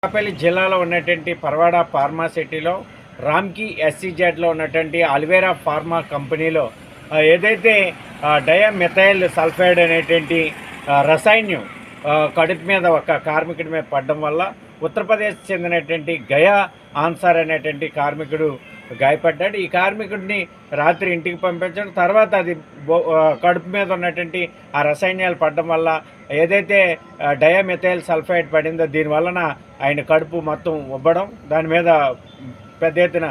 అనకాపల్లి జిల్లాలో ఉన్నటువంటి పరవాడ ఫార్మా సిటీలో రామ్‌కి ఎస్‌ఈజెడ్‌లో ఉన్నటువంటి అల్వేరా ఫార్మా కంపెనీలో ఏదైతే డయామిథైల్ సల్ఫైడ్ అనేటువంటి రసాయనం కడుపు మీద ఒక కార్మికుడి మీద పడడం వల్ల ఉత్తరప్రదేశ్ చెందినటువంటి గయా ఆన్సార్ అనేటువంటి కార్మికుడు గాయపడ్డాడు. ఈ కార్మికుడిని రాత్రి ఇంటికి పంపించడం, తర్వాత అది కడుపు మీద ఉన్నటువంటి ఆ రసాయనాలు పడడం వల్ల ఏదైతే డయామిథైల్ సల్ఫైడ్ పడిందో దీనివలన ఆయన కడుపు మొత్తం ఉబ్బడం, దాని మీద పెద్ద ఎత్తున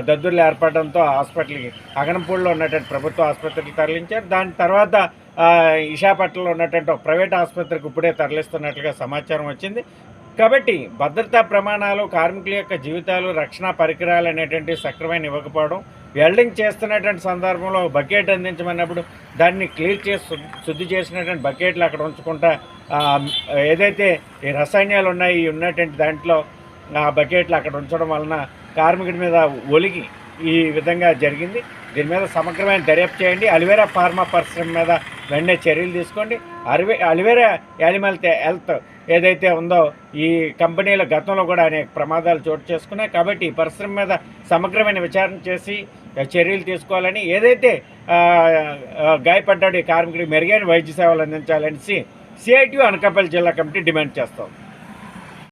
దద్దుర్లు ఏర్పడడంతో హాస్పిటల్కి అగనంపూడిలో ఉన్నటువంటి ప్రభుత్వ ఆసుపత్రికి తరలించారు. దాని తర్వాత విశాఖపట్నంలో ఉన్నటువంటి ఒక ప్రైవేట్ ఆసుపత్రికి ఇప్పుడే తరలిస్తున్నట్లుగా సమాచారం వచ్చింది. కాబట్టి భద్రతా ప్రమాణాలు, కార్మికుల యొక్క జీవితాలు, రక్షణ పరికరాలు అనేటువంటి సక్రమైన ఇవ్వకపోవడం, వెల్డింగ్ చేస్తున్నటువంటి సందర్భంలో బకెట్ అందించమన్నప్పుడు దాన్ని క్లియర్ చేసి శుద్ధి చేసినటువంటి బకెట్లు అక్కడ ఉంచకుండా ఏదైతే ఈ రసాయనాలు ఉన్నాయి ఉన్నటువంటి దాంట్లో ఆ బకెట్లు అక్కడ ఉంచడం వలన కార్మికుడి మీద ఒలిగి ఈ విధంగా జరిగింది. దీని మీద సమగ్రమైన దర్యాప్తు చేయండి. అల్వేరా ఫార్మా పరిశ్రమ మీద వెంటనే చర్యలు తీసుకోండి. అల్వేరా యానిమల్ హెల్త్ ఏదైతే ఉందో ఈ కంపెనీల గతంలో కూడా అనేక ప్రమాదాలు చోటు చేసుకున్నాయి. కాబట్టి ఈ పరిశ్రమ మీద సమగ్రమైన విచారణ చేసి చర్యలు తీసుకోవాలని, ఏదైతే గాయపడ్డాడు ఈ కార్మికుడికి మెరుగైన వైద్య సేవలు అందించాలని సిఐటియు అనకాపల్లి జిల్లా కమిటీ డిమాండ్ చేస్తాం.